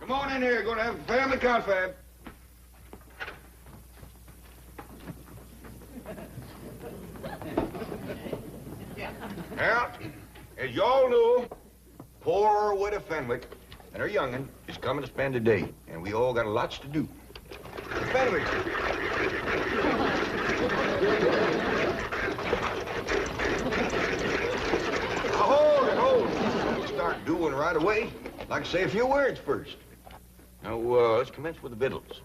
Come on in here. Going to have a family confab. Now, as you all know, poor widow Fenwick and her young'un is coming to spend the day, and we all got lots to do. Fenwick. Hold it. We'll start doing right away. I'd like to say a few words first. Now, let's commence with the victuals.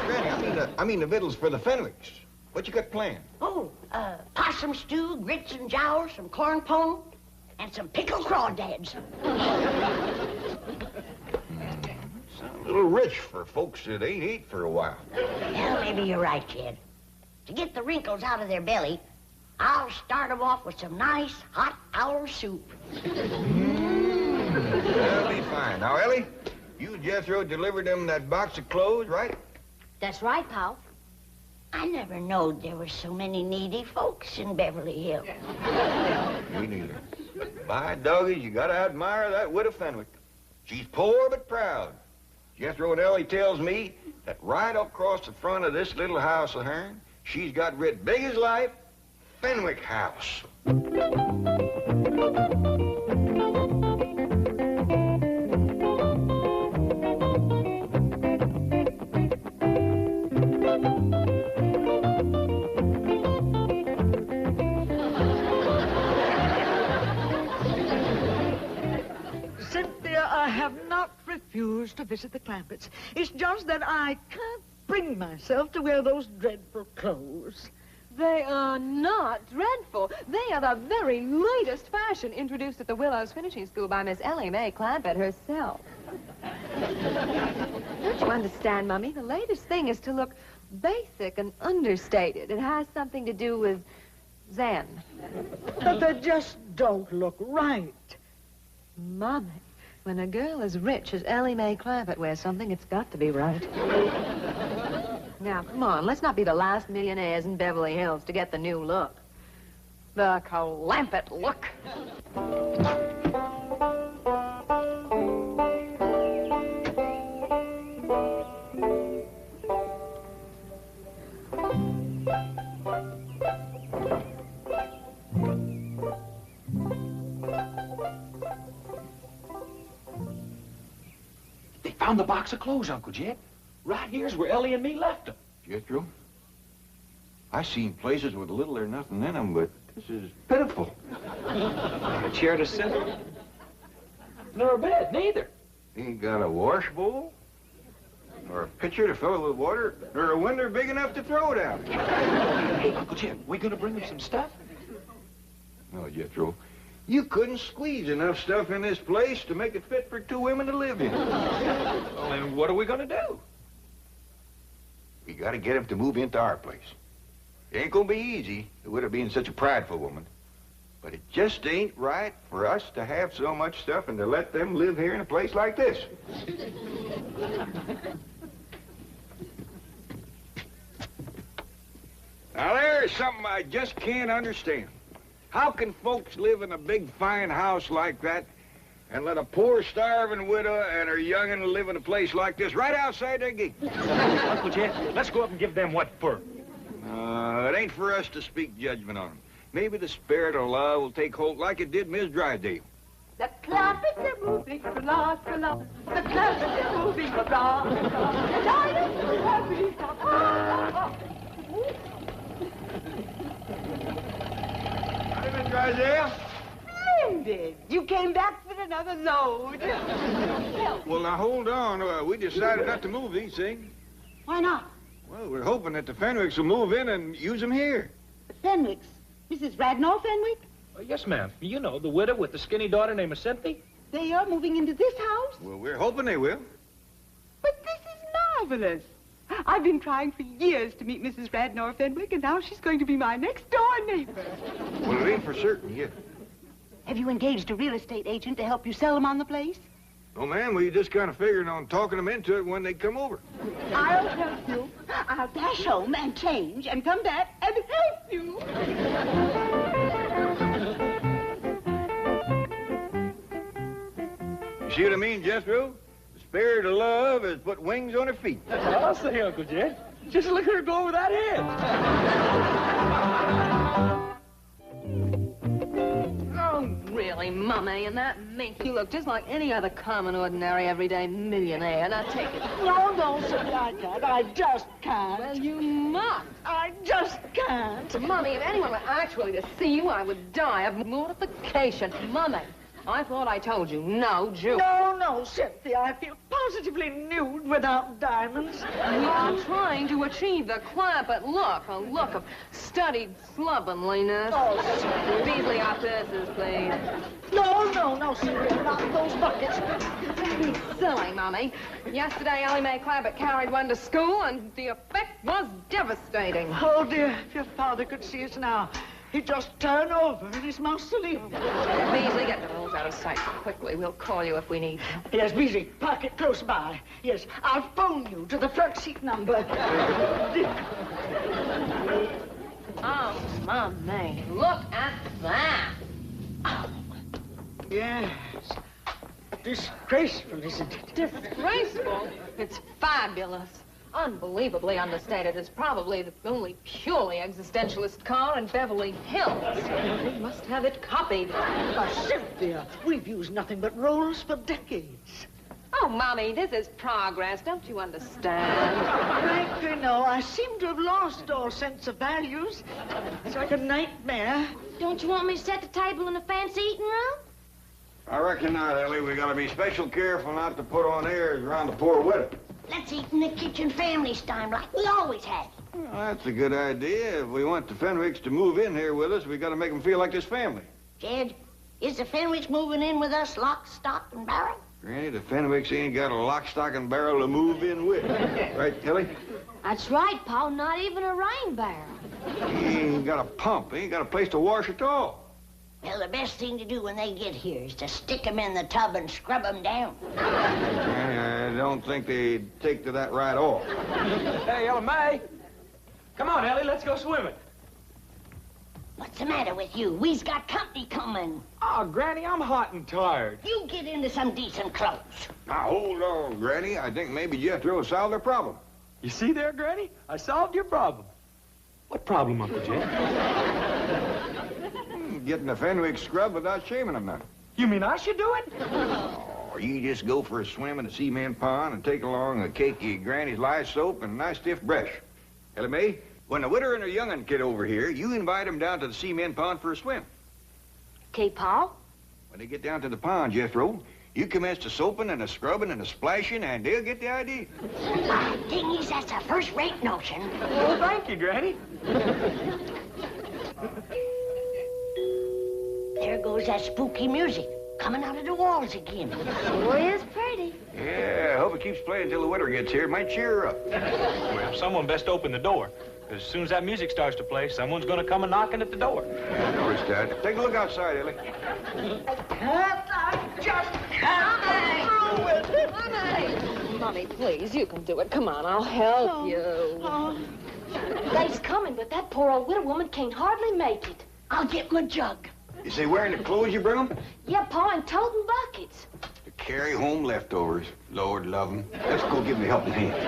Granny, I mean the victuals for the Fenwicks. What you got planned? Oh, possum stew, grits and jowls, some corn pone, and some pickled crawdads. Sounds a little rich for folks that ain't ate for a while. Well, maybe you're right, kid. To get the wrinkles out of their belly, I'll start them off with some nice hot owl soup. That'll be fine. Now, Ellie, you and Jethro delivered them that box of clothes, right? That's right, Pal. I never knowed there were so many needy folks in Beverly Hills. Me neither. By doggies, you gotta admire that widow Fenwick. She's poor but proud. Jethro and Ellie tells me that right across the front of this little house of hers, she's got writ big as life, Fenwick House. I have not refused to visit the Clampetts. It's just that I can't bring myself to wear those dreadful clothes. They are not dreadful. They are the very latest fashion introduced at the Willows Finishing School by Miss Ellie Mae Clampett herself. Don't you understand, Mummy? The latest thing is to look basic and understated. It has something to do with Zen. But they just don't look right. Mummy, when a girl as rich as Ellie Mae Clampett wears something, it's got to be right. Now, come on, let's not be the last millionaires in Beverly Hills to get the new look. The Clampett look. They found the box of clothes, Uncle Jed. Right here's where Ellie and me left them. Jethro, I seen places with little or nothing in them, but this is pitiful. Not a chair to sit in. Nor a bed, neither. Ain't got a wash bowl, nor a pitcher to fill it with water, nor a window big enough to throw it out. Hey, Uncle Jed, we gonna bring them some stuff? No, Jethro, you couldn't squeeze enough stuff in this place to make it fit for two women to live in. Well, then what are we gonna do? We gotta get him to move into our place. It ain't gonna be easy, with her being such a prideful woman. But it just ain't right for us to have so much stuff and to let them live here in a place like this. Now, there's something I just can't understand. How can folks live in a big, fine house like that and let a poor, starving widow and her young'un live in a place like this right outside their gate? Uncle Jed, let's go up and give them what for. It ain't for us to speak judgment on them. Maybe the spirit of love will take hold like it did Miss Drydale. The Clampetts are moving from la to la. The Clampetts are moving from la to la. And I am so happy. Miss Drydale? Splendid. You came back with another load. Well, now, hold on. We decided not to move these things. Why not? Well, we're hoping that the Fenwicks will move in and use them here. The Fenwicks? Mrs. Radnor Fenwick? Oh, yes, ma'am. You know, the widow with the skinny daughter named Cynthia. They are moving into this house? Well, we're hoping they will. But this is marvelous. I've been trying for years to meet Mrs. Radnor Fenwick, and now she's going to be my next-door neighbor. Well, it ain't for certain yet. Have you engaged a real estate agent to help you sell them on the place? Oh, ma'am, we just kind of figured on talking them into it when they come over. I'll help you. I'll dash home and change and come back and help you. You see what I mean, Jethro? The spirit of love has put wings on her feet. I'll say, Uncle Jed. Just look at her go over that head. Oh, really, Mummy, and that makes you look just like any other common, ordinary, everyday millionaire. Now, take it. No, Cynthia, I can't. I just can't. Well, you must. I just can't. Mummy, if anyone were actually to see you, I would die of mortification. Mummy, I thought I told you, no Jew. No, Cynthia, I feel positively nude without diamonds. We are trying to achieve the Clampett look, a look of studied slovenliness. Oh, Cynthia. Beasley, our purses, please. No, Cynthia, not those buckets. Be silly, Mummy. Yesterday, Ellie Mae Clampett carried one to school, and the effect was devastating. Oh, dear, if your father could see us now, he'd just turn over in his mausoleum. Beasley, get the rolls out of sight quickly. We'll call you if we need to. Yes, Beasley, park it close by. Yes, I'll phone you to the front seat number. Oh, Mummy, look at that. Yes. Disgraceful, isn't it? Disgraceful. It's fabulous. Unbelievably understated. It's probably the only purely existentialist car in Beverly Hills. We must have it copied. Cynthia, we've used nothing but rolls for decades. Oh, Mommy, this is progress. Don't you understand? Frankly, no. I seem to have lost all sense of values. It's like a nightmare. Don't you want me to set the table in the fancy eating room? I reckon not, Ellie. We gotta be special careful not to put on airs around the poor widow. Let's eat in the kitchen family style like we always have. Well, that's a good idea. If we want the Fenwicks to move in here with us, we gotta make them feel like this family. Jed, is the Fenwicks moving in with us lock, stock, and barrel? Granny, the Fenwicks ain't got a lock, stock, and barrel to move in with. Right, Ellie? That's right, Paul. Not even a rain barrel. He ain't got a pump. He ain't got a place to wash at all. Well, the best thing to do when they get here is to stick them in the tub and scrub them down. Granny, I don't think they'd take to that right off. Hey, Ellie Mae. Come on, Ellie, let's go swimming. What's the matter with you? We's got company coming. Oh, Granny, I'm hot and tired. You get into some decent clothes. Now, hold on, Granny. I think maybe Jethro solved their problem. You see there, Granny? I solved your problem. What problem, Uncle Jed? Getting the Fenwick scrub without shaming them none. You mean I should do it? Oh, you just go for a swim in the cement pond and take along a cakey Granny's lye soap and a nice stiff brush. Ellie Mae, when the widow and her young'un get over here, you invite them down to the cement pond for a swim. Okay, Paul? When they get down to the pond, Jethro, you commence the soaping and the scrubbing and the splashing, and they'll get the idea. Dingies, that's a first-rate notion. Well, thank you, Granny. There goes that spooky music coming out of the walls again. Sure is pretty. Yeah, I hope it keeps playing until the widow gets here. It might cheer her up. Well, someone best open the door. Because as soon as that music starts to play, someone's going to come a knocking at the door. Yeah, I noticed that. Take a look outside, Ellie. I just can't through it. Mummy, please, you can do it. Come on, I'll help you. Oh. They's coming, but that poor old widow woman can't hardly make it. I'll get my jug. Is they wearing the clothes you bring them? Yeah, Pa, and toting buckets. To carry home leftovers. Lord love them. Let's go give them a helping hand.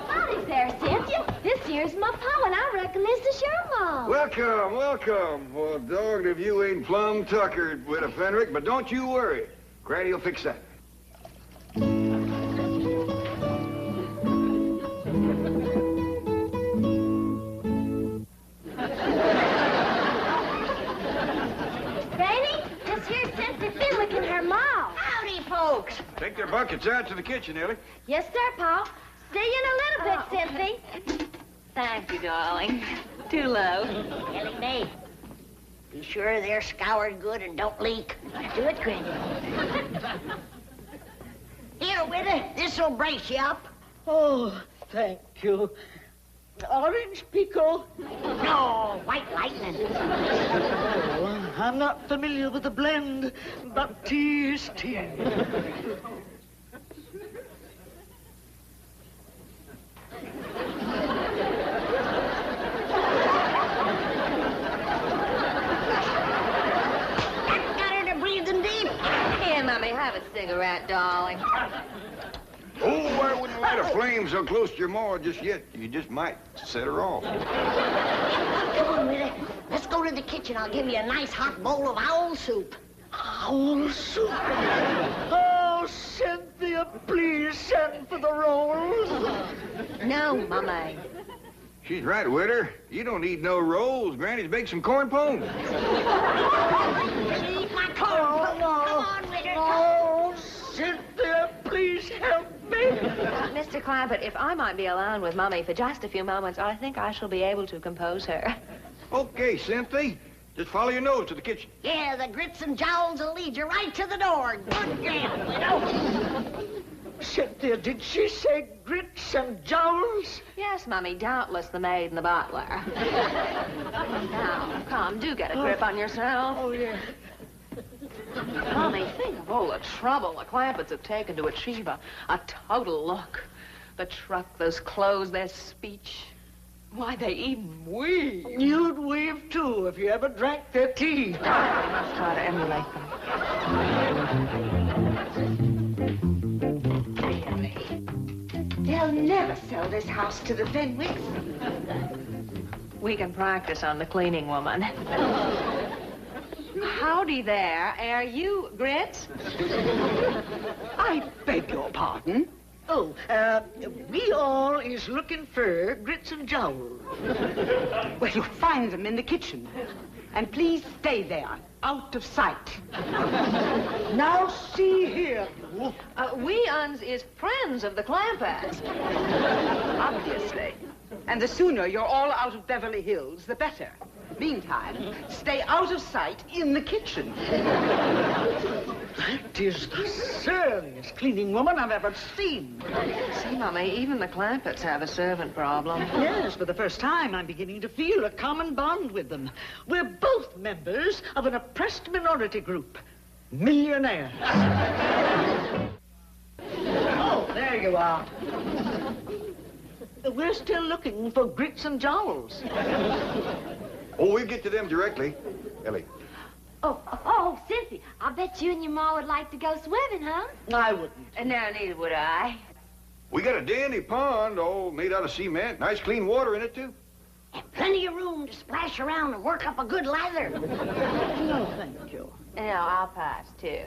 Howdy there, Cynthia. This here's my Pa, and I reckon this is your mom. Welcome, welcome. Well, dogged if you ain't plumb tuckered with a Fenwick, but don't you worry. Granny will fix that. Folks. Take their buckets out to the kitchen, Ellie. Yes, sir, Pa. See you in a little bit, Cynthia. Thank you, darling. Too low. Ellie Mae, be sure they're scoured good and don't leak. Do it, Granny. Here, widow, this'll brace you up. Oh, thank you. Orange pickle? No, white lightning. Oh, I'm not familiar with the blend, but tea is tea. Got her to breathing deep. Here, Mummy, have have a cigarette, darling? Oh, I wouldn't light a flame so close to your maw just yet. You just might set her off. Come on, Rita. Let's go to the kitchen. I'll give you a nice hot bowl of owl soup. Owl soup? Oh, Cynthia, please send for the rolls. No, Mummy. She's right, Witter. You don't need no rolls. Granny's baked some corn pone. Leave my corn. Come on, Rita. Oh, Cynthia, please help me. Mr. Clampett, if I might be alone with Mummy for just a few moments, I think I shall be able to compose her. Okay, Cynthia. Just follow your nose to the kitchen. Yeah, the grits and jowls will lead you right to the door. Good girl, Widow. Cynthia, did she say grits and jowls? Yes, Mummy, doubtless the maid and the butler. Now, come, do get a grip on yourself. Oh, yeah. Mummy, think of all the trouble the Clampetts have taken to achieve a total look. The truck, those clothes, their speech. Why, they even weave. You'd weave, too, if you ever drank their tea. I must try to emulate them. Really? They'll never sell this house to the Fenwicks. We can practice on the cleaning woman. Howdy there. Are you Grits? I beg your pardon. Oh, we all is looking for grits and jowls. Well, you'll find them in the kitchen. And please stay there, out of sight. Now see here. We uns is friends of the Clampetts. Obviously. And the sooner you're all out of Beverly Hills, the better. Meantime, stay out of sight in the kitchen. That is the surliest cleaning woman I've ever seen. See, Mummy, even the Clampetts have a servant problem. Yes, for the first time, I'm beginning to feel a common bond with them. We're both members of an oppressed minority group. Millionaires. Oh, there you are. We're still looking for grits and jowls. Oh, we'll get to them directly. Ellie. Oh, Cynthia, I bet you and your ma would like to go swimming, huh? I wouldn't. No, neither would I. We got a dandy pond all made out of cement. Nice clean water in it, too. And plenty of room to splash around and work up a good lather. No, thank you. No, I'll pass, too.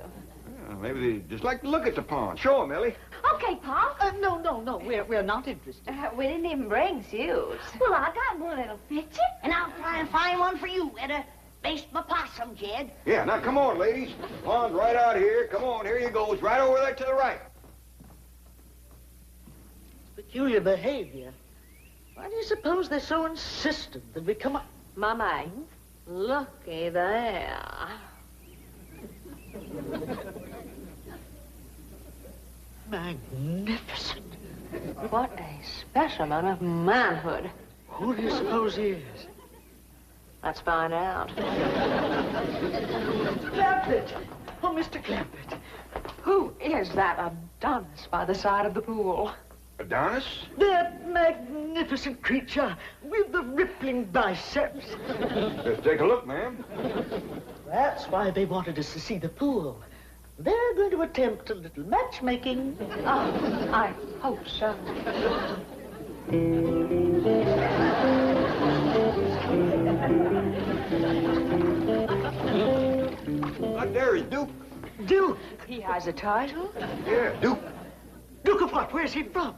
Maybe they just like to look at the pond. Show them, Ellie. Okay, Pa. No, we're not interested. We didn't even bring suits. Well, I got one that'll fit you. And I'll try and find one for you, Etta. Based my possum, Jed. Yeah, now come on, ladies. Pond's right out here. Come on, here you go. It's right over there to the right. Peculiar behavior. Why do you suppose they're so insistent that we come up? Mummy, looky there. Magnificent. What a specimen of manhood. Who do you suppose he is? Let's find out. Clampett! Oh, Mr. Clampett. Who is that Adonis by the side of the pool? Adonis? That magnificent creature with the rippling biceps. Let's take a look, ma'am. That's why they wanted us to see the pool. They're going to attempt a little matchmaking. Oh, I hope so. Right there is Duke. Duke? He has a title? Yeah, Duke. Duke of what? Where's he from?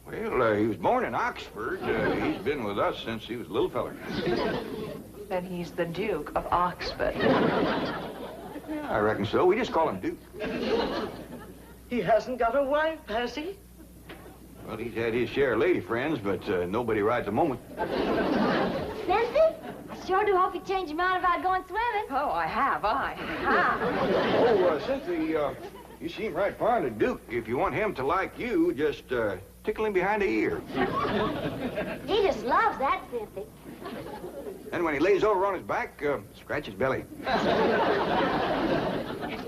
Well, he was born in Oxford. He's been with us since he was a little feller. Then he's the Duke of Oxford. Yeah, I reckon so. We just call him Duke. He hasn't got a wife, has he? Well, he's had his share of lady friends, but nobody right at the moment. Cynthia, I sure do hope you change your mind about going swimming. Oh, I have. Oh, Cynthia, you seem right fond of Duke. If you want him to like you, just tickle him behind the ear. He just loves that, Cynthia. And when he lays over on his back, scratch his belly.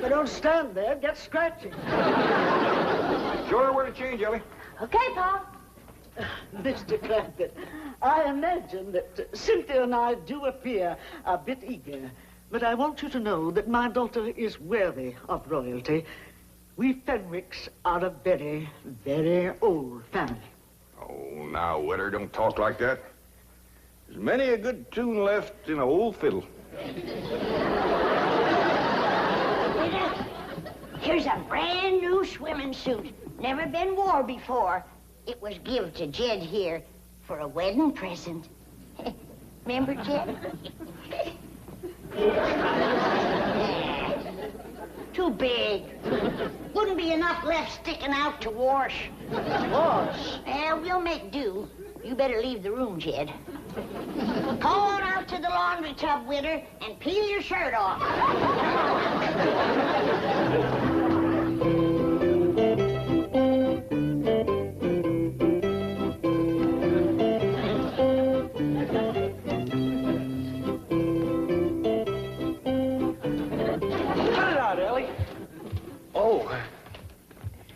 But don't stand there. Get scratching. Show her where to change, Ellie. Okay, Pa. Mr. Clampett, I imagine that Cynthia and I do appear a bit eager, but I want you to know that my daughter is worthy of royalty. We Fenwicks are a very, very old family. Oh, now, Witter, don't talk like that. There's many a good tune left in an old fiddle. Here's a brand new swimming suit. Never been wore before. It was give to Jed here for a wedding present. Remember, Jed? Too big. Wouldn't be enough left sticking out to wash. Wash? We'll make do. You better leave the room, Jed. Go on out to the laundry tub, Witter, and peel your shirt off.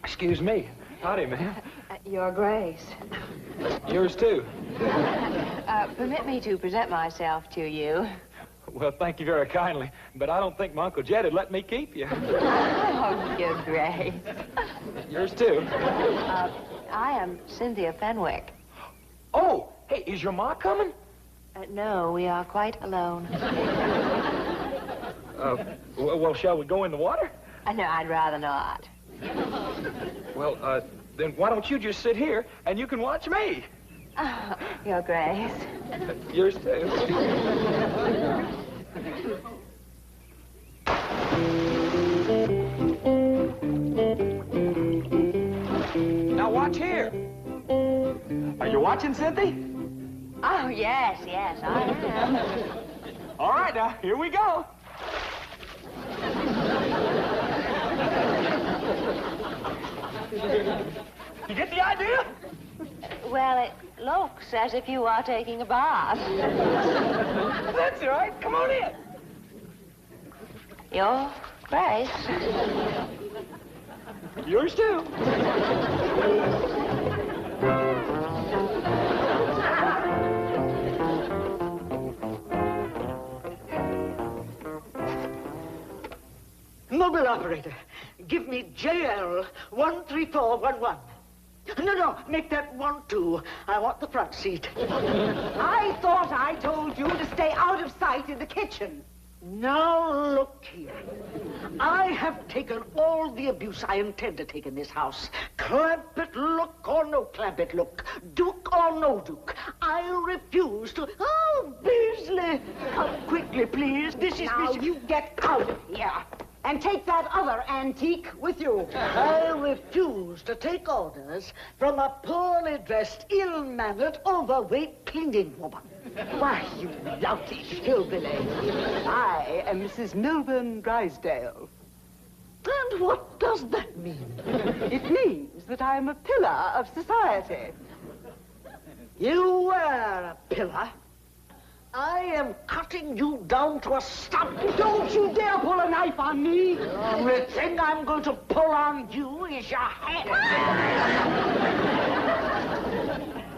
Excuse me. Howdy, ma'am. Your Grace. Yours, too. Permit me to present myself to you. Well, thank you very kindly, but I don't think my Uncle Jed would let me keep you. Oh, Your Grace. Yours, too. I am Cynthia Fenwick. Oh, hey, is your ma coming? No, we are quite alone. Well, shall we go in the water? No, I'd rather not. Well, then why don't you just sit here and you can watch me? Oh, Your Grace. Yours, too. Now watch here. Are you watching, Cynthia? Oh, yes, I am. All right, now, here we go. You get the idea? Well, it looks as if you are taking a bath. That's all right. Come on in. Your Grace. Yours, too. Mobile operator, give me JL 13411. No, make that 12. I want the front seat. I thought I told you to stay out of sight in the kitchen. Now look here. I have taken all the abuse I intend to take in this house. Clampett look or no Clampett look. Duke or no Duke. I refuse to... Oh, Beasley! Come quickly, please. This is... Now you get out of here. And take that other antique with you. I refuse to take orders from a poorly dressed, ill-mannered, overweight cleaning woman. Why, you loutish hillbilly. I am Mrs. Milburn Drysdale. And what does that mean? It means that I am a pillar of society. You were a pillar. I am cutting you down to a stump. Don't you dare pull a knife on me. The only thing I'm going to pull on you is your head.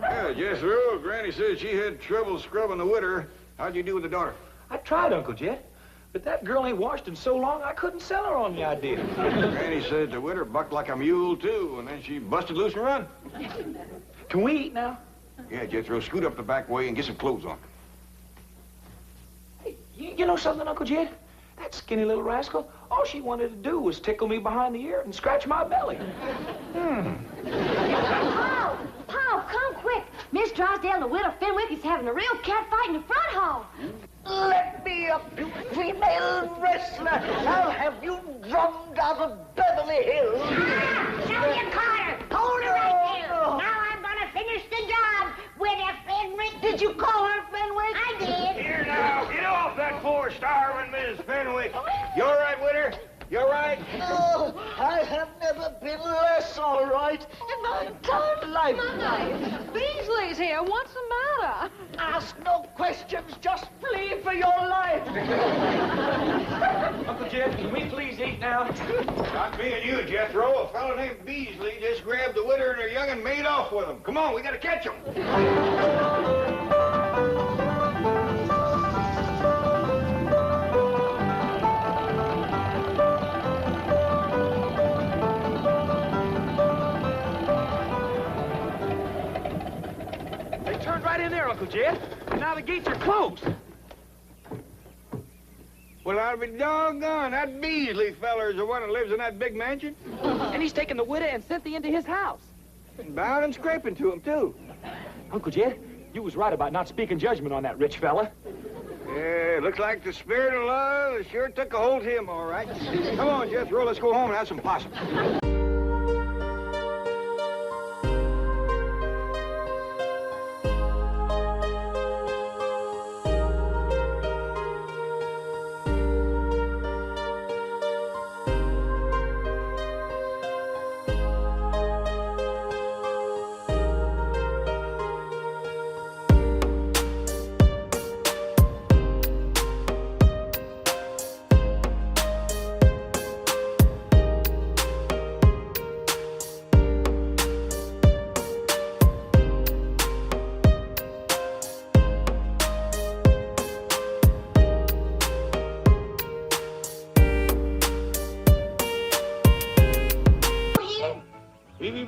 Yeah, Jethro, Granny said she had trouble scrubbing the Witter. How'd you do with the daughter? I tried, Uncle Jed, but that girl ain't washed in so long I couldn't sell her on the idea. Granny said the Witter bucked like a mule, too, and then she busted loose and run. Can we eat now? Yeah, Jethro, scoot up the back way and get some clothes on. You know something, Uncle Jed? That skinny little rascal, all she wanted to do was tickle me behind the ear and scratch my belly. Paul, come quick. Miss Drysdale and the widow Fenwick is having a real cat fight in the front hall. Let me up, you female wrestler. I'll have you drummed out of Beverly Hills. Sylvia Carter, hold her right there. Now I'm gonna finish the job with a Fenwick. Did you call her Fenwick? I did. Here now, get off that poor starving Miss Fenwick. You all right, Witter? You all right? Oh, I have never been less all right in my entire life. Beasley's here. What's the matter? Ask no questions, just flee for your life. Uncle Jed, can we please eat now? Not me and you, Jethro. A fellow named Beasley just grabbed the Witter and her young and made off with them. Come on, we gotta catch them. Uncle Jed. And now the gates are closed. Well, I'll be doggone. That Beasley feller is the one that lives in that big mansion. And he's taken the widow and Cynthia into his house. And bowing and scraping to him, too. Uncle Jed, you was right about not speaking judgment on that rich fella. Yeah, looks like the spirit of love sure took a hold of him, all right. Come on, Jethro, let's go home and have some possum.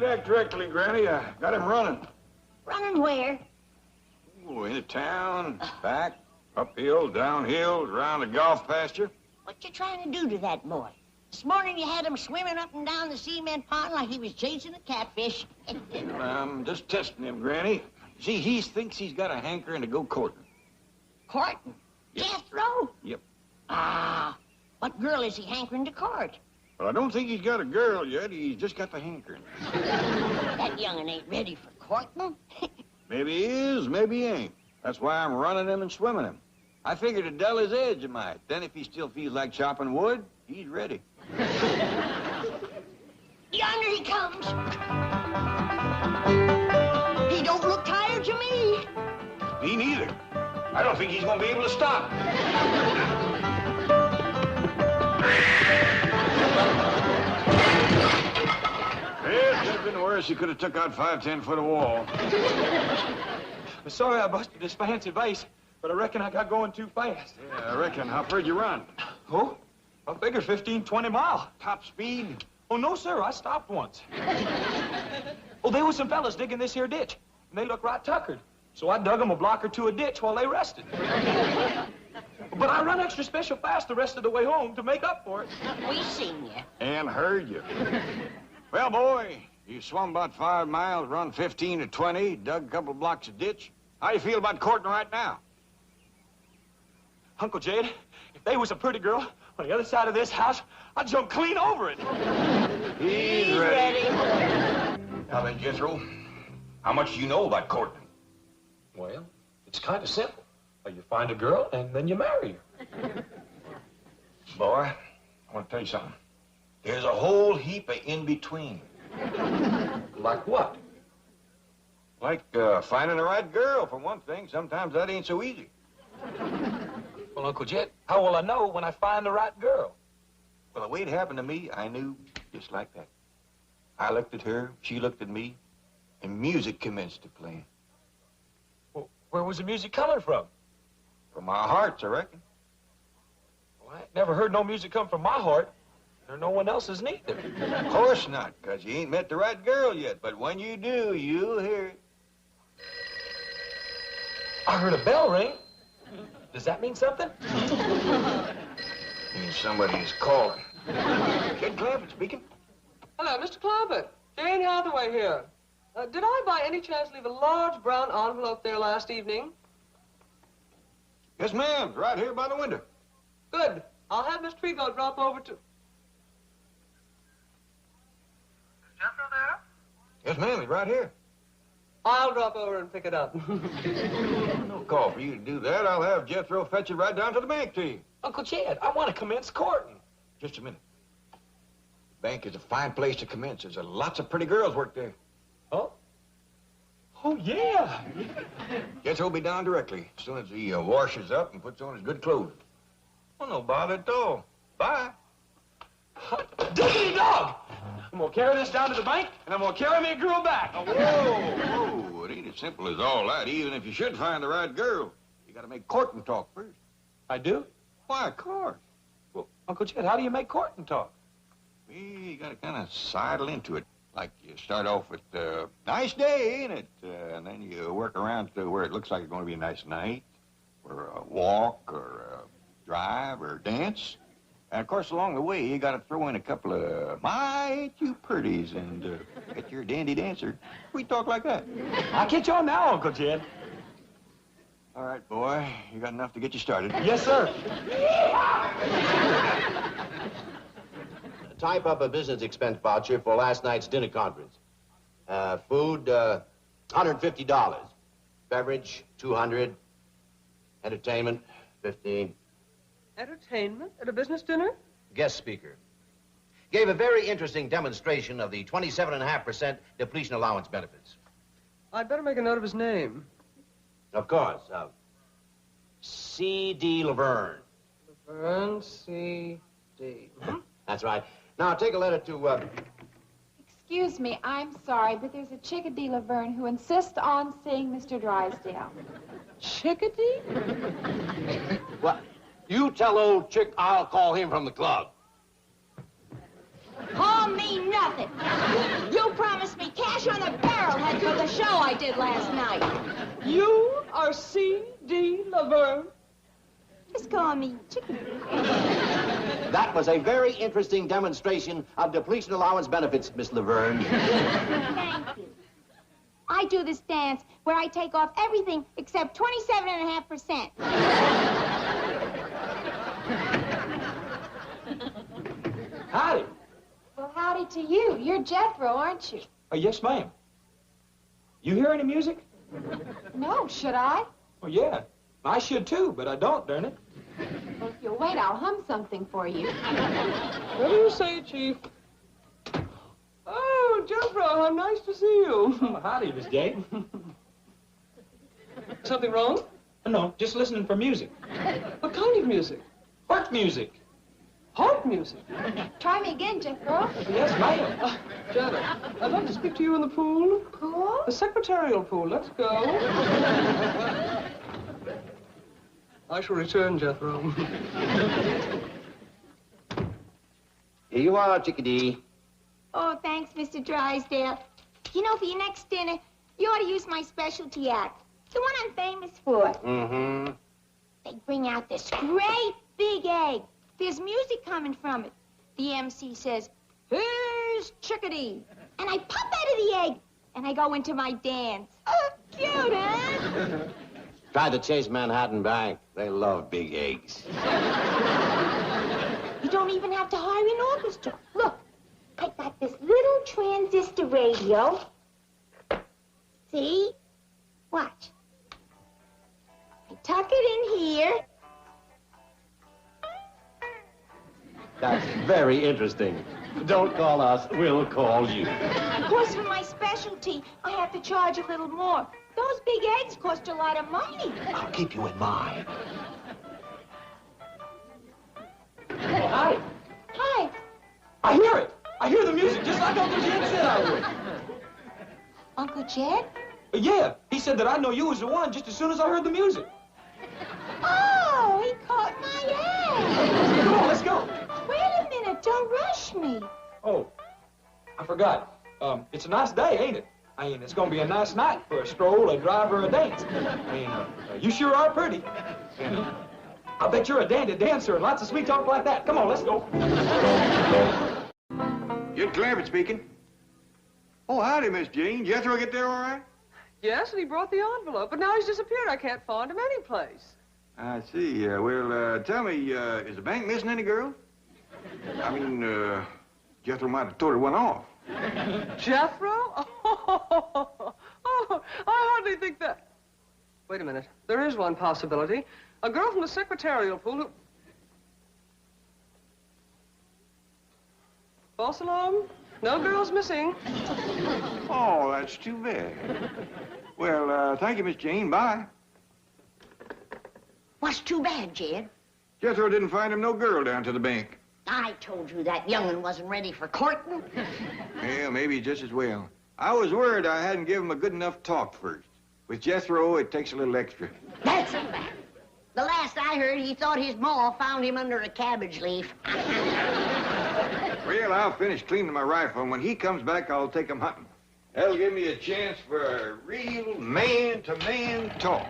Back directly, Granny. I got him running. Running where? Oh, into town, back, uphill, downhill, around the golf pasture. What you trying to do to that boy? This morning you had him swimming up and down the cement pond like he was chasing a catfish. I'm just testing him, Granny. See, he thinks he's got a hankering to go courting. Courting? Yep. Jethro? Yep. Ah, what girl is he hankering to court? Well, I don't think he's got a girl yet. He's just got the hankering. That young'un ain't ready for courting. Maybe he is, maybe he ain't. That's why I'm running him and swimming him. I figured to dull his edge a mite. Then if he still feels like chopping wood, he's ready. Yonder he comes. He don't look tired to me. Me neither. I don't think he's gonna be able to stop. It could have been worse. He could have took out 5, 10 foot of wall. I'm sorry I busted this fancy vase, but I reckon I got going too fast. Yeah, I reckon. How far you run? Oh, I figure 15, 20 miles. Top speed? Oh, no, sir. I stopped once. Oh, there was some fellas digging this here ditch, and they looked right tuckered. So I dug them a block or two a ditch while they rested. But I run extra special fast the rest of the way home to make up for it. We seen you. And heard you. Well, boy, you swum about 5 miles, run 15 to 20, dug a couple blocks of ditch. How you feel about courting right now? Uncle Jed, if they was a pretty girl on the other side of this house, I'd jump clean over it. He's ready. Now then, Jethro, how much do you know about courting? Well, it's kind of simple. You find a girl, and then you marry her. Boy, I want to tell you something. There's a whole heap of in-between. Like what? Like finding the right girl, for one thing. Sometimes that ain't so easy. Well, Uncle Jed, how will I know when I find the right girl? Well, the way it happened to me, I knew just like that. I looked at her, she looked at me, and music commenced to play. Well, where was the music coming from? From our hearts, I reckon. Well, I ain't never heard no music come from my heart. Or no one else's neither. Of course not, because you ain't met the right girl yet. But when you do, you'll hear it. I heard a bell ring. Does that mean something? Means somebody's calling. Kid Clampett speaking. Hello, Mr. Clampett. Jane Hathaway here. Did I by any chance leave a large brown envelope there last evening? Yes, ma'am. Right here by the window. Good. I'll have Miss Trigo drop over to... Is Jethro there? Yes, ma'am. He's right here. I'll drop over and pick it up. No call for you to do that. I'll have Jethro fetch it right down to the bank to you. Uncle Chad, I want to commence courting. Just a minute. The bank is a fine place to commence. There's lots of pretty girls work there. Oh? Oh, yeah. Jethro will be down directly as soon as he washes up and puts on his good clothes. Well, no bother at all. Bye. Diggity dog! I'm gonna carry this down to the bank, and I'm gonna carry me a girl back. Oh, whoa, it ain't as simple as all that. Even if you should find the right girl, you gotta make courting talk first. I do? Why, of course. Well, Uncle Chet, how do you make courting talk? You gotta kind of sidle into it. Like you start off with, nice day, ain't it? And then you work around to where it looks like it's going to be a nice night, or a walk, or a drive, or a dance. And, of course, along the way, you got to throw in a couple of, my, ain't you pretties, and get your dandy dancer. We talk like that. I'll get you on now, Uncle Jed. All right, boy. You got enough to get you started. Yes, sir. Type up a business expense voucher for last night's dinner conference. Food, $150. Beverage, $200. Entertainment, $15. Entertainment at a business dinner? Guest speaker. Gave a very interesting demonstration of the 27.5% depletion allowance benefits. I'd better make a note of his name. Of course. C.D. Laverne. Laverne C.D. That's right. Now, take a letter to, Excuse me, I'm sorry, but there's a Chickadee Laverne who insists on seeing Mr. Drysdale. Chickadee? What? You tell old Chick I'll call him from the club. Call me nothing. You promised me cash on the barrelhead for the show I did last night. You are C.D. Laverne? Just call me Chickadee. That was a very interesting demonstration of depletion allowance benefits, Miss Laverne. Thank you. I do this dance where I take off everything except 27.5%. Howdy. Well, howdy to you. You're Jethro, aren't you? Yes, ma'am. You hear any music? No, should I? Well, yeah. I should, too, but I don't, darn it. Well, if you'll wait, I'll hum something for you. What do you say, Chief? Oh, Jethro, how nice to see you. Oh, howdy, Miss Jane. Something wrong? No, just listening for music. What kind of music? Heart music. Heart music? Try me again, Jethro. Yes, ma'am. Janet, I'd like to speak to you in the pool. Pool? The secretarial pool. Let's go. I shall return, Jethro. Here you are, Chickadee. Oh, thanks, Mr. Drysdale. You know, for your next dinner, you ought to use my specialty act. The one I'm famous for. Mm-hmm. They bring out this great big egg. There's music coming from it. The MC says, "Here's Chickadee." And I pop out of the egg, and I go into my dance. Oh, cute, huh? Try the Chase Manhattan Bank. They love big eggs. You don't even have to hire an orchestra. Look, I got this little transistor radio. See? Watch. I tuck it in here. That's very interesting. Don't call us, we'll call you. Of course, for my specialty, I have to charge a little more. Those big eggs cost a lot of money. I'll keep you in mind. Oh, howdy. Hi. I hear it. I hear the music, just like Uncle Jed said I would. Uncle Jed? Yeah, he said that I know you was the one just as soon as I heard the music. Oh, he caught my eye. Come on, let's go. Wait a minute, don't rush me. Oh, I forgot. It's a nice day, ain't it? I mean, it's gonna be a nice night for a stroll, a drive, or a dance. I mean, you sure are pretty. And I bet you're a dandy dancer and lots of sweet talk like that. Come on, let's go. Jed Clampett speaking. Oh, howdy, Miss Jean. Jethro get there all right? Yes, and he brought the envelope, but now he's disappeared. I can't find him anyplace. I see. Well, tell me, is the bank missing any girls? I mean, Jethro might have told her one off. Jethro? Oh, I hardly think that. Wait a minute. There is one possibility. A girl from the secretarial pool who... False alarm? No girls missing. Oh, that's too bad. Well, thank you, Miss Jean. Bye. What's too bad, Jed? Jethro didn't find him no girl down to the bank. I told you that young'un wasn't ready for courting. Well, maybe just as well. I was worried I hadn't given him a good enough talk first. With Jethro, it takes a little extra. That's a fact. The last I heard, he thought his ma found him under a cabbage leaf. Well, I'll finish cleaning my rifle, and when he comes back, I'll take him hunting. That'll give me a chance for a real man-to-man talk.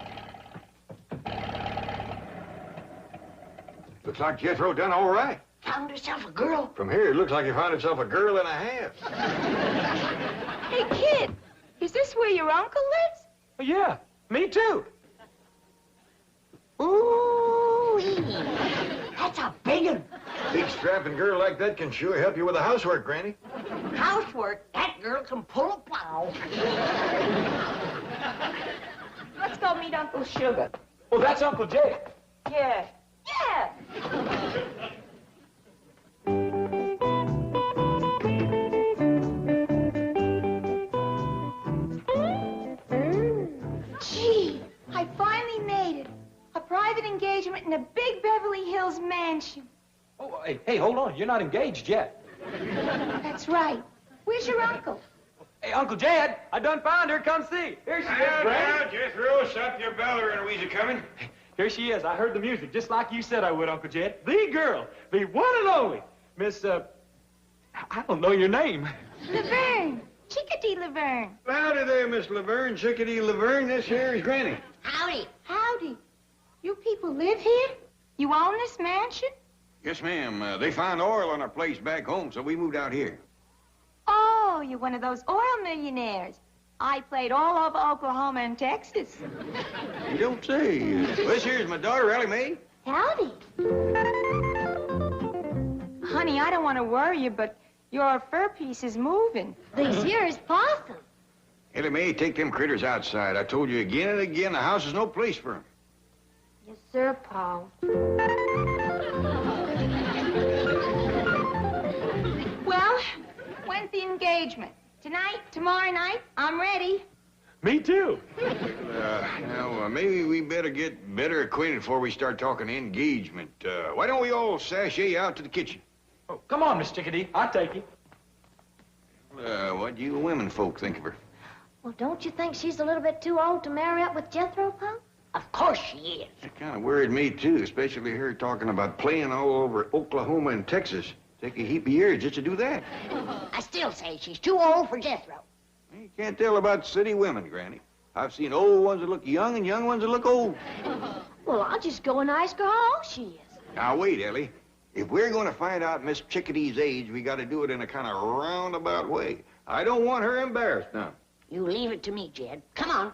Looks like Jethro done all right. Found herself a girl. From here, it looks like he found himself a girl and a half. Hey, kid, is this where your uncle lives? Oh, yeah, me too. Ooh-wee. That's a big one. Big strapping girl like that can sure help you with the housework, Granny. Housework, that girl can pull a plow. Let's go meet Uncle Sugar. Well, that's Uncle Jay. Yeah. Yeah. Gee, I finally made it. A private engagement in a big Beverly Hills mansion. Oh, hey, hold on. You're not engaged yet. That's right. Where's your uncle? Hey, Uncle Jed, I done found her. Come see. Here she is, Granny. Jethro, stop your bell. Eloise coming. Here she is. I heard the music, just like you said I would, Uncle Jed. The girl, the one and only, Miss, I don't know your name. Laverne. Chickadee Laverne. Howdy there, Miss Laverne, Chickadee Laverne. This here is Granny. Howdy. Howdy. You people live here? You own this mansion? Yes, ma'am. They found oil on our place back home, so we moved out here. Oh, you're one of those oil millionaires. I played all over Oklahoma and Texas. You don't say. This here's my daughter, Ellie Mae. Howdy. Honey, I don't want to worry you, but your fur piece is moving. This here is possum. Ellie Mae, take them critters outside. I told you again and again, the house is no place for them. Yes, sir, Paul. Well, when's the engagement? Tonight? Tomorrow night? I'm ready. Me too. Now, maybe we better get better acquainted before we start talking engagement. Why don't we all sashay out to the kitchen? Oh, come on, Miss Chickadee. I'll take you. What do you women folk think of her? Well, don't you think she's a little bit too old to marry up with Jethro, Pa? Of course she is. That kind of worried me, too, especially her talking about playing all over Oklahoma and Texas. Take a heap of years just to do that. I still say she's too old for Jethro. You can't tell about city women, Granny. I've seen old ones that look young and young ones that look old. Well, I'll just go and ask her how old she is. Now, wait, Ellie. If we're going to find out Miss Chickadee's age, we got to do it in a kind of roundabout way. I don't want her embarrassed now. You leave it to me, Jed. Come on.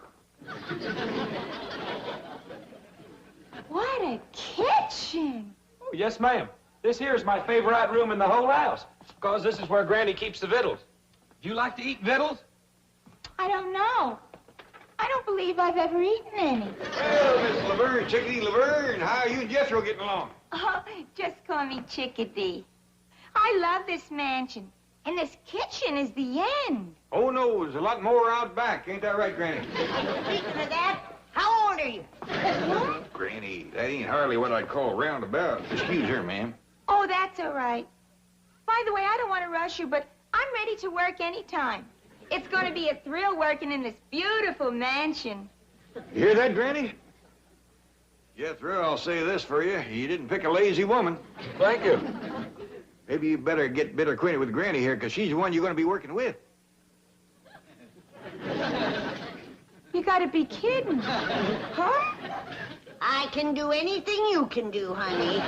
What a kitchen. Oh, yes, ma'am. This here is my favorite room in the whole house, because this is where Granny keeps the victuals. Do you like to eat victuals? I don't know. I don't believe I've ever eaten any. Well, Miss Laverne, Chickadee Laverne, how are you and Jethro getting along? Oh, just call me Chickadee. I love this mansion, and this kitchen is the end. Oh, no, there's a lot more out back. Ain't that right, Granny? Speaking of that, how old are you? Granny, that ain't hardly what I'd call roundabout. Excuse her, ma'am. Oh, that's all right. By the way, I don't want to rush you, but I'm ready to work anytime. It's going to be a thrill working in this beautiful mansion. You hear that, Granny? Jethro, I'll say this for you. You didn't pick a lazy woman. Thank you. Maybe you better get better acquainted with Granny here, because she's the one you're going to be working with. You got to be kidding. Huh? I can do anything you can do, honey.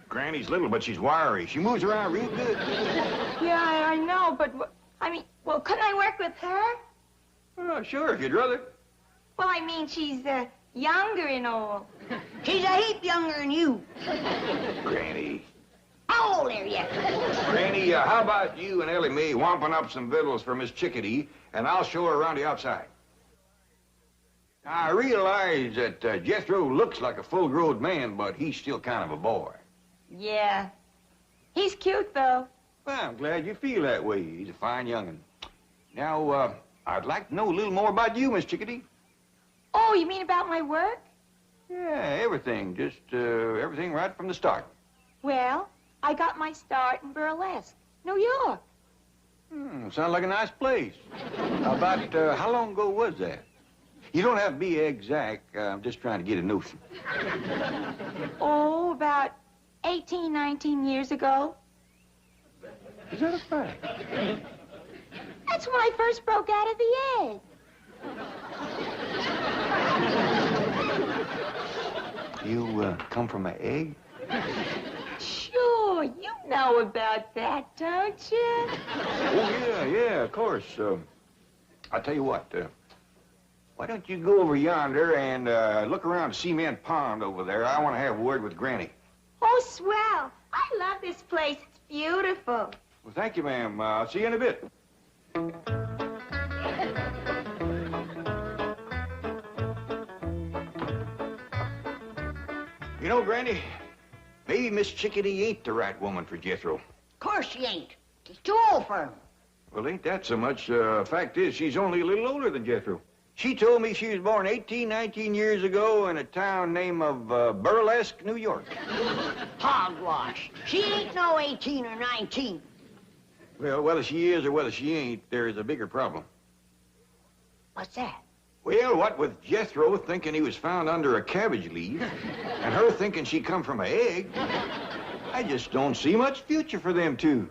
Granny's little, but she's wiry. She moves around real good. Yeah, I know, but, well, couldn't I work with her? Oh, sure, if you'd rather. Well, I mean, she's younger and all. She's a heap younger than you. Granny. How old are you? Granny, how about you and Ellie Mae wamping up some victuals for Miss Chickadee, and I'll show her around the outside. Now, I realize that Jethro looks like a full-grown man, but he's still kind of a boy. Yeah. He's cute, though. Well, I'm glad you feel that way. He's a fine young'un. Now, I'd like to know a little more about you, Miss Chickadee. Oh, you mean about my work? Yeah, everything. Just everything right from the start. Well, I got my start in burlesque, New York. Sounds like a nice place. About how long ago was that? You don't have to be exact. I'm just trying to get a notion. Oh, about 8 18, 19 years ago. Is that a fact? That's when I first broke out of the egg. You come from an egg? Sure, you know about that, don't you? Oh, yeah, of course. I'll tell you what, why don't you go over yonder and look around Cement Pond over there? I want to have a word with Granny. Oh, swell. I love this place. It's beautiful. Well, thank you, ma'am. I'll see you in a bit. You know, Granny, maybe Miss Chickadee ain't the right woman for Jethro. Of course she ain't. She's too old for him. Well, ain't that so much. Fact is, she's only a little older than Jethro. She told me she was born 18, 19 years ago in a town named of Burlesque, New York. Hogwash. She ain't no 18 or 19. Well, whether she is or whether she ain't, there is a bigger problem. What's that? Well, what with Jethro thinking he was found under a cabbage leaf, and her thinking she come from an egg, I just don't see much future for them two.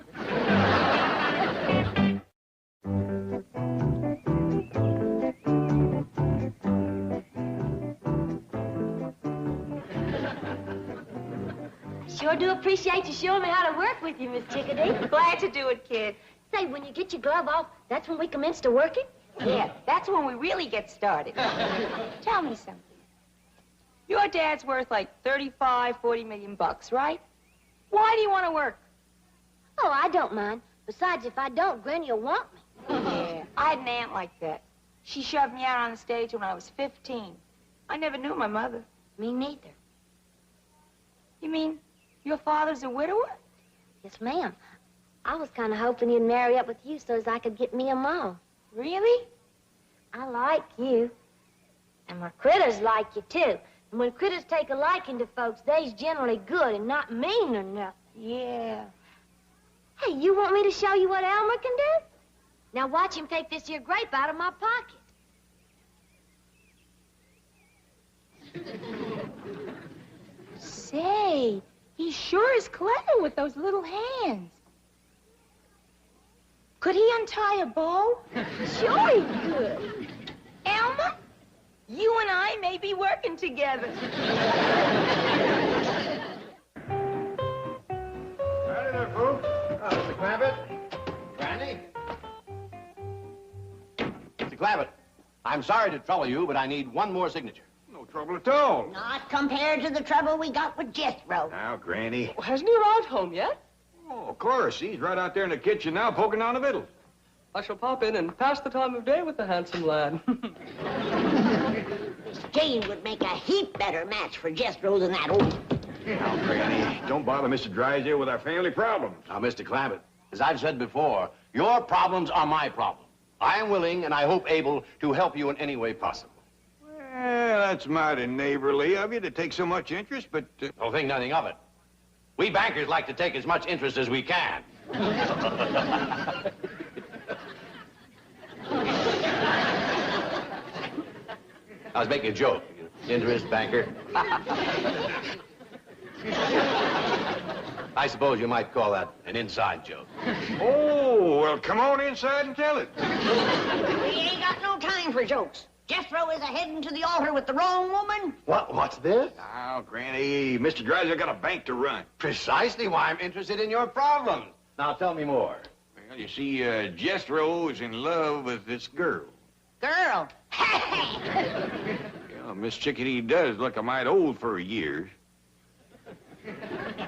Sure do appreciate you showing me how to work with you, Miss Chickadee. Glad to do it, kid. Say, when you get your glove off, that's when we commence to working? Yeah, that's when we really get started. Tell me something. Your dad's worth like 35, 40 million bucks, right? Why do you want to work? Oh, I don't mind. Besides, if I don't, Granny will want me. Yeah, I had an aunt like that. She shoved me out on the stage when I was 15. I never knew my mother. Me neither. You mean your father's a widower? Yes, ma'am. I was kind of hoping he'd marry up with you so as I could get me a ma. Really? I like you. And my critters like you, too. And when critters take a liking to folks, they's generally good and not mean or nothing. Yeah. Hey, you want me to show you what Elmer can do? Now watch him take this here grape out of my pocket. Say, he sure is clever with those little hands. Could he untie a bow? Sure he could. Elmer, you and I may be working together. Howdy there, folks. Mr. Clampett. Granny. Mr. Clampett, I'm sorry to trouble you, but I need one more signature. No trouble at all. Not compared to the trouble we got with Jethro. Now, Granny. Well, hasn't he arrived home yet? Oh, of course. He's right out there in the kitchen now, poking down the middle. I shall pop in and pass the time of day with the handsome lad. Jane would make a heap better match for Jethro than that old... Now, Granny, don't bother Mr. Drysdale with our family problems. Now, Mr. Clampett, as I've said before, your problems are my problem. I am willing and I hope able to help you in any way possible. Well, that's mighty neighborly of you to take so much interest, but... Don't think nothing of it. We bankers like to take as much interest as we can. I was making a joke. Interest, banker. I suppose you might call that an inside joke. Oh, well, come on inside and tell it. We ain't got no time for jokes. Jethro is a-heading to the altar with the wrong woman. What's this? Now, Granny, Mr. Drysdale got a bank to run. Precisely why I'm interested in your problems. Now, tell me more. Well, you see, Jethro is in love with this girl. Girl. Yeah, Miss Chickadee does look a mite old for her years.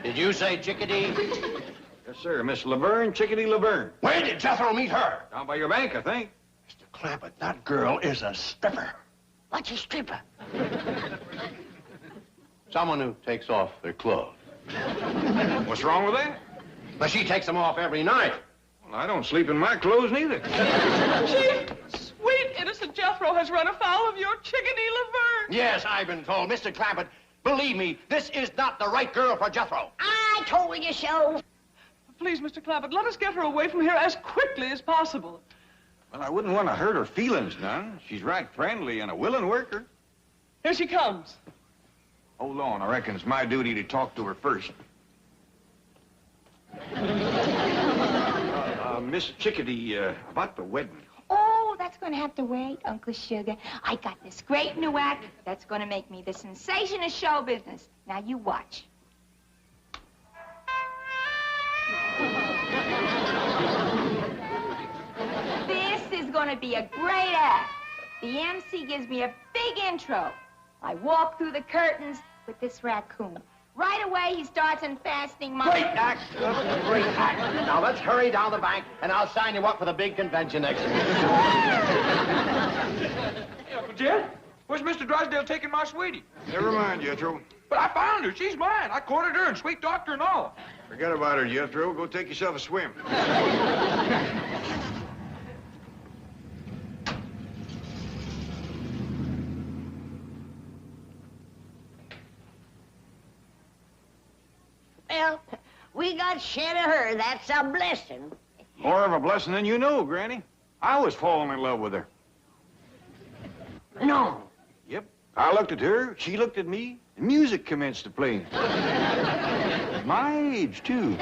Did you say Chickadee? Yes, sir. Miss Laverne, Chickadee Laverne. Where did Jethro meet her? Down by your bank, I think. Mr. Clampett, that girl is a stripper. What's a stripper? Someone who takes off their clothes. What's wrong with that? But she takes them off every night. Well, I don't sleep in my clothes neither. Chief, sweet, innocent Jethro has run afoul of your Chickadee Laverne. Yes, I've been told. Mr. Clampett, believe me, this is not the right girl for Jethro. I told you so. Please, Mr. Clampett, let us get her away from here as quickly as possible. Well, I wouldn't want to hurt her feelings none. She's right friendly and a willing worker. Here she comes. Hold on. I reckon it's my duty to talk to her first. Miss Chickadee, about the wedding. Oh, that's going to have to wait, Uncle Sugar. I got this great new act that's going to make me the sensation of show business. Now, you watch. This is going to be a great act. The MC gives me a big intro. I walk through the curtains with this raccoon. Right away, he starts unfastening my... Great act. Great act. Now, let's hurry down the bank, and I'll sign you up for the big convention next week. Hey, Uncle Jed, where's Mr. Drysdale taking my sweetie? Never mind, Jethro. But I found her. She's mine. I courted her and sweet talked her and all. Forget about her, Jethro. Go take yourself a swim. Well, we got shed of her. That's a blessing. More of a blessing than you know, Granny. I was falling in love with her. No. Yep. I looked at her, she looked at me, and music commenced to play. My age, too.